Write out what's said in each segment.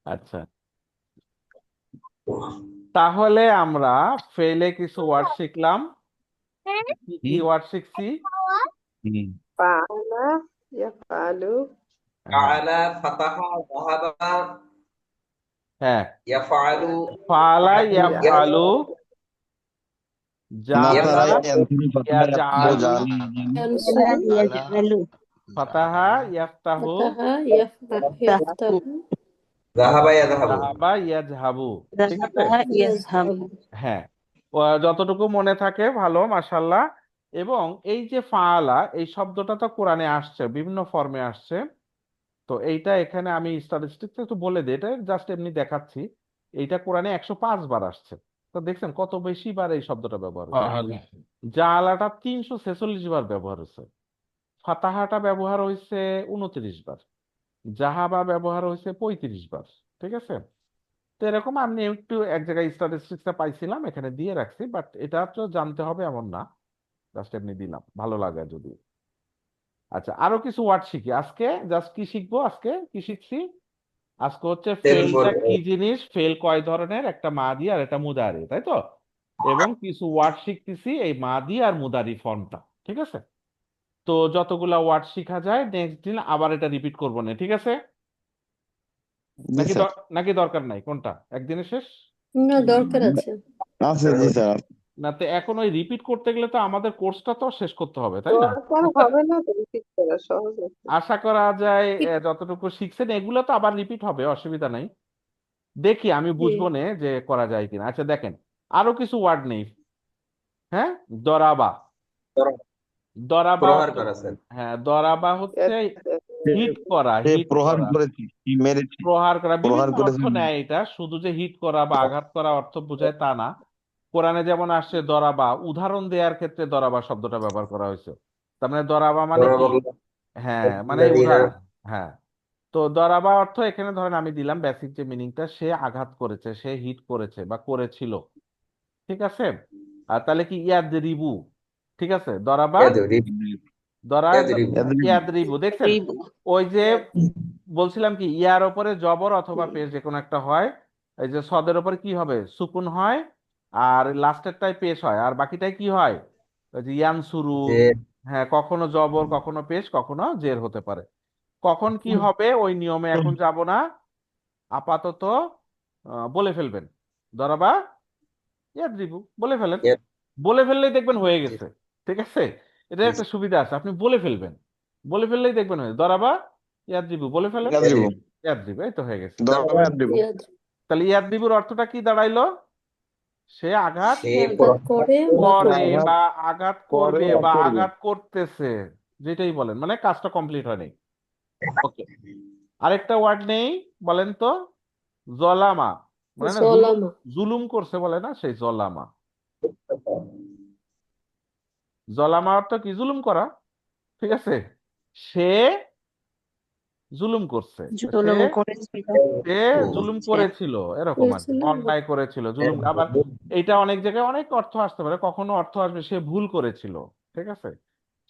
আচ্ছা, তাহলে আমরা ফেলে কিছু ওয়ার্ড শিখলাম। কি কি হুম ওয়ার্ড শিখছি? হুম فعل يفعل হ্যাঁ, فعل فتح ذهب হ্যাঁ, يفعل ফালা يفعل ইয়াফআলু, না জাআলা তারা يفعل ইয়ানসুরু ফাতাহা ইয়াফতাহু ইয়াজআলু, জাআলা ينصر يجعل ফাতাহা ইয়াফতাহু, فتح يفتح ذهب يذهب যাহাবা ইয়াজহাবু। ঠিক ذهب আছে, يذهب হ্যাঁ। যতটুকু মনে থাকে ভালো, মাশাল্লাহ। এবং এই যে ফাআলা, এই শব্দটা তো কোরআনে আসছে, বিভিন্ন ফর্মে আসছে। তো এইটা এখানে আমি স্ট্যাটিস্টিক্স একটু বলে দিই, এটা জাস্ট এমনি দেখাচ্ছি। এইটা কোরআনে 105 বার আসছে। তো দেখছেন কত বেশি বার এই শব্দটা ব্যবহার হয়েছে। জালাটা 346 বার ব্যবহার হয়েছে, ফাতাহাটা ব্যবহার হয়েছে 29 বার, জাহাবা ব্যবহার হয়েছে 35 বার। ঠিক আছে, তো এরকম আমি একটু এক জায়গায় স্ট্যাটিস্টিক্সটা পাইছিলাম, এখানে দিয়ে রাখছি, বাট এটা তো জানতে হবে এমন না, জাস্ট এমনি দিলাম ভালো লাগে যদি। আচ্ছা, আরো কিছু ওয়ার্ড শিখি আজকে। জাস্ট কি শিখবো আজকে, কি শিখছি আজকে হচ্ছে তেল ফেলটা পড়বে কি জিনিস, ফেল কয় ধরনের, একটা মাদি আর একটা মুদারি, তাই তো? এবং কিছু ওয়ার্ড শিখতেছি এই মাদি আর মুদারি ফর্মটা। ঠিক আছে, তো যতগুলা ওয়ার্ড শিখা যায় নেক্সট দিন আবার এটা রিপিট করবো না, ঠিক আছে? জি স্যার। নাকি দরকার নাই, কোনটা একদিনে শেষ? না দরকার আছে আছে জি স্যার। না, তো এখন ওই রিপিট করতে গেলে তো আমাদের কোর্সটা তো শেষ করতে হবে, তাই না? দরকার হবে না তো রিপিট করা সহজ আছে। আশা করা যায় যতটুকু শিখছেন এগুলো তো আবার রিপিট হবে, অসুবিধা নাই। দেখি আমি জি বুঝবো না যে করা যায় কিনা। আচ্ছা দেখেন, আরো কিছু ওয়ার্ড নেই। হ্যাঁ, দরাবা। দরাবা প্রহার অর্থ, করা স্যার হ্যাঁ দরাবা হচ্ছে হিট করা, সে হিট প্রহার করা, করেছি, কি মেরেছি, প্রহার করা। প্রহার বিভিন্ন অর্থ করেছি। নেয় এটা, শুধু যে হিট করা বা আঘাত করা অর্থ বোঝায় তা না। কোরআনে যেমন আসছে দরাবা, উদাহরণ দেওয়ার ক্ষেত্রে দরাবা শব্দটা ব্যবহার করা হয়েছে। তার মানে দরাবা মানে ضرب কি? الله হ্যাঁ, মানে الذين উদাহরণ। হ্যাঁ, তো দরাবা অর্থ এখানে ধরেন আমি দিলাম বেসিক যে মিনিংটা, সে আঘাত করেছে, সে হিট করেছে বা করেছিল। ঠিক আছে, আর তাহলে কি ইয়াদরিবু, ঠিক আছে, দরাবা يضرب দরা يضرب ইয়াদরিবু, দেখছেন? রিব ওই যে বলছিলাম কি, ইয়ার ওপরে জবর অথবা পেশ যে কোনো একটা হয়। এই যে সদের ওপরে কি হবে, সুকুন হয়, আর লাস্টেরটাই পেশ হয়, আর বাকিটাই কি হয়, ওই যে ইয়ানসুরু। যে হ্যাঁ, কখনো জবর, কখনো পেশ, কখনো জের হতে পারে। কখন কি হবে ওই নিয়মে এখন যাব না, আপাতত বলে ফেলবেন দরাবা ইয়াদরিবু, বলে ফেলেন। বলে ফেললেই দেখবেন হয়ে গেছে। ঠিক আছে, এটা একটা সুবিধা আছে, আপনি বলে ফেলবেন, বলে ফেললেই দেখবেন হয়ে বলে ফেলেন, ইয়াদরিবু, ইয়াদরিবু, এই তো হয়ে গেছে। দরাবা ইয়াদরিবু। ইয়াদ তাহলে ইয়াদরিবুর অর্থটা কি দাঁড়াইলো? সে আঘাত সে আঘাত করে বা করে করবে বা আঘাত করে করবে বা বা করবে। আঘাত করতেছে, যেটাই বলেন, মানে কাজটা কমপ্লিট হয়নি। ওকে, আরেকটা ওয়ার্ড নেই, বলেন তো। জলামা, মানে না জুলুম, জলামা জুলুম করছে বলে না, সেই জলামা। জলামা অর্থ কি, জুলুম করা। ঠিক আছে, সে জুলুম করছে, সে জুলুম করেছিল সে জুলুম করেছিল, এরকম আর কি, করেছিল অন্যায় করেছিল, জুলুম। আবার এইটা অনেক জায়গায় অনেক অর্থ আসতে পারে, কখনো অর্থ আসবে সে ভুল করেছিল। ঠিক আছে,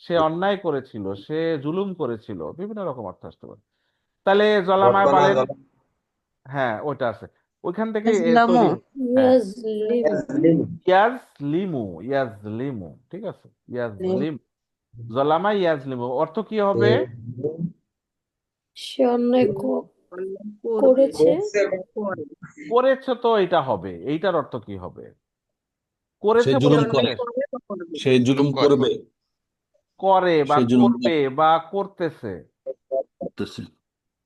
সে অন্যায় করেছিল, সে জুলুম করেছিল, বিভিন্ন রকম অর্থ আসতে পারে। তাহলে জলামায় রব্বানা বলেন, ظلم হ্যাঁ ওইটা আছে, ওইখান থেকে ইয়াজলামু তৈরি। হ্যাঁ, ইয়াজলিমু ইয়াজলিমু, ইয়াজলিমু, ঠিক আছে, ইয়াজলিম, জলামা ইয়াজলিমু অর্থ কি হবে? সে অন্যায় করেছে করছে করেছে, তো এটা হবে, এইটার অর্থ কি হবে? সে করেছে বলে জুলুম করে, শেষ, সে জুলুম করবে, করে বা সে জুলুম করবে বা করতেছে। করতেছে।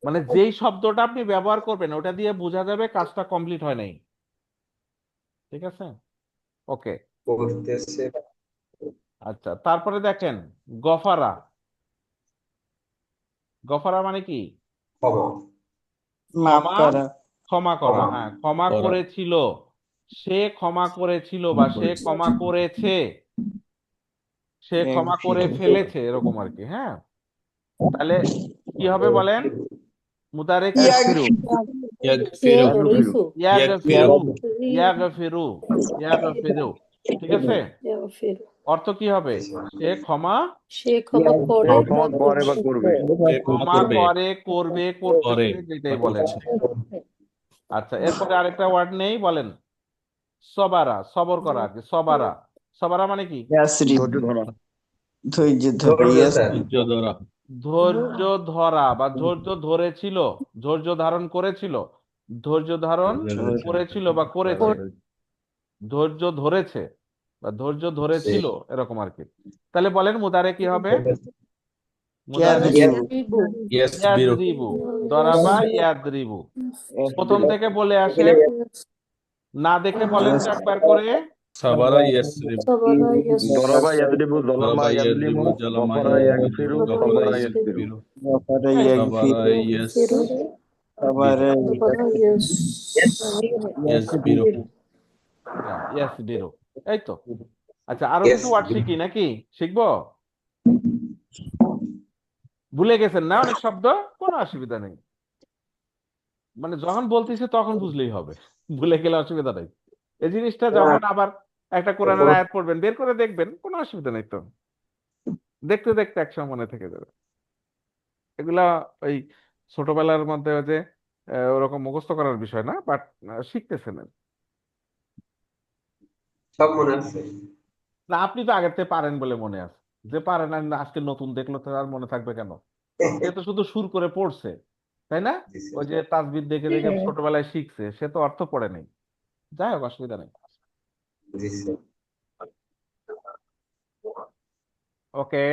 মানে যেই শব্দটা আপনি ব্যবহার করবেন ওটা দিয়ে বোঝা যাবে কাজটা কমপ্লিট হয় নাই। ঠিক আছে, ওকে। করতেছে আচ্ছা, তারপরে দেখেন গফারা। গফারা মানে কি? ক্ষমা মাফ ক্ষমা, করা ক্ষমা করা। ক্ষমা হ্যাঁ, ক্ষমা করা, করেছিল, সে ক্ষমা করেছিল বা সে ক্ষমা করেছে, সে ক্ষমা করে ফেলেছে, এরকম আর কি। হ্যাঁ, তাহলে কি হবে বলেন, মুদারে কি হবে? ইয়াগফিরু, ইয়াগফিরু, ইয়াগরিফু ইয়াগফিরু, ইয়াগফিরু, রিফু ইয়াগফিরু, ইয়াগফিরু। ঠিক আছে, ইয়াগফিরু অর্থ কি হবে? সে ক্ষমা, সে ক্ষমা করে বা ক্ষমা করে বা করছে করবে, সে ক্ষমা ক্ষমা করবে, করে, করবে, করে করতেছে, যেটাই বা বলেন। করছে। আচ্ছা, এরপরে আরেকটা ওয়ার্ড নেই, বলেন। সবারা, সবর করা আর কি, সবারা। সবারা মানে কি? ইয়াসরিব ধৈর্য ধরা ধৈর্য ধরে ধৈর্য স্যার ধৈর্য ধরা ধৈর্য ধরা বা ধৈর্য ধরেছিল, ধৈর্য ধারণ করেছিল, ধৈর্য ধারণ করেছিল বা করেছে, ধৈর্য ধরেছে বা ধৈর্য ধরেছিল, এরকম আর কি। তাহলে বলেন মুদারে কি হবে? মুদারে ইয়াদরিবু ইয়াসবিরু ইয়াদরিবু, দরাবা ইয়াদরিবু। প্রথম থেকে বলে আসেন, না দেখে বলেন তো একবার করে। সাবারা ইয়াসরিবু সবারা ইয়াসরিবু ضرب يضرب ظلم ضرب يظلم يضرب ظلم غفر يغفر يغفر غفر غفر يغفر يغفر গফারা صبر ইয়াগফির يس সাবারা সবারা يصبر ইয়াস বেরো, এই তো। আচ্ছা, আরো Yes, কিছু ওয়ার্ড শিখি নাকি? শিখবো? ভুলে গেছেন না অনেক শব্দ? কোনো অসুবিধা নেই, মানে যখন বলতেছি তখন বুঝলেই হবে, ভুলে গেলে অসুবিধা নেই। এই জিনিসটা যখন আবার একটা কোরআনের আয়াত পড়বেন, বের করে দেখবেন, কোনো অসুবিধা নেই তো। দেখতে দেখতে একসময় মনে থেকে যাবে। এগুলা ওই ছোটবেলার মধ্যে ওই যে ওরকম মুখস্থ করার বিষয় না, বাট শিখতেছেন। সব মনে আছে। না, আপনি তো আগের থেকে পারেন বলে মনে আছে, যে পারেন আর আজকে নতুন দেখলো তো আর মনে থাকবে কেন? সে তো শুধু সুর করে পড়ছে, তাই না? জি স্যার, ওই যে তাসবিহ দেখে দেখে ছোটবেলায় শিখছে, সে তো অর্থ পড়ে নেই। যাই হোক, অসুবিধা নেই। জি স্যার। ওকে,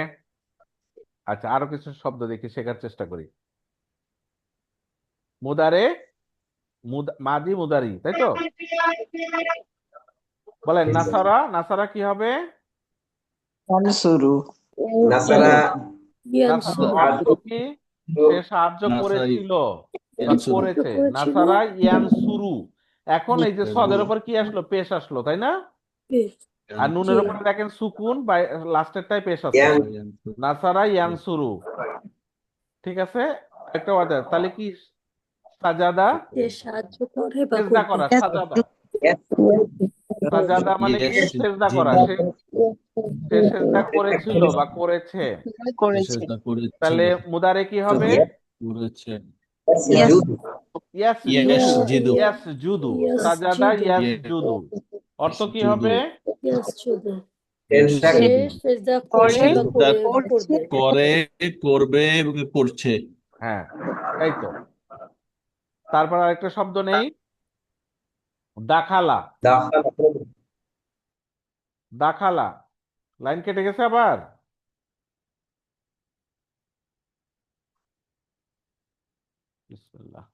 আচ্ছা, আরো কিছু শব্দ দেখি, শেখার চেষ্টা করি। মুদারে, মাদি মুদারি, তাই তো? বলেন জি স্যার। নাসারা, নাসারা কি হবে? ইয়ানসুরু নাসারা নাসারা অর্থ কি? সে সাহায্য নাসারি করেছিল বা ইয়ানসুরু করেছে। করেছিল। নাসারা ইয়ানসুরু। এখন এই যে সদের উপর কি আসলো? পেশ আসলো, তাই না? আর নুনের উপরে দেখেন সুকুন, বা লাস্টেরটাই পেশ আছে। ইয়ান নাসারা ইয়ানসুরু, ঠিক আছে। একটা ওয়ার্ড, তাহলে কি? সাজাদা, যে সাহায্য করে বা সেজদা করবে। করা, সাজাদা। সাজাদা মানে কি? সেজদা করা। সে সে সেজদা করেছিল বা করেছে। চেষ্টা করেছিল তাহলে মুদারে কি হবে? করেছে ইয়াসজুদু, ইয়াসজুদু ইয়াসজুদু, সাজাদা ইয়াসজুদু। অর্থ কি হবে? ইয়াসজুদু। সেজদা সে সেজদা করে বা সেজদা করবে। করে, করবে এবং করছে। হ্যাঁ, এই তো। তারপর আরেকটা শব্দ নেই, দাখালা। দাখালা দাখালা, লাইন কেটে গেছে আবার। বিসমিল্লাহ।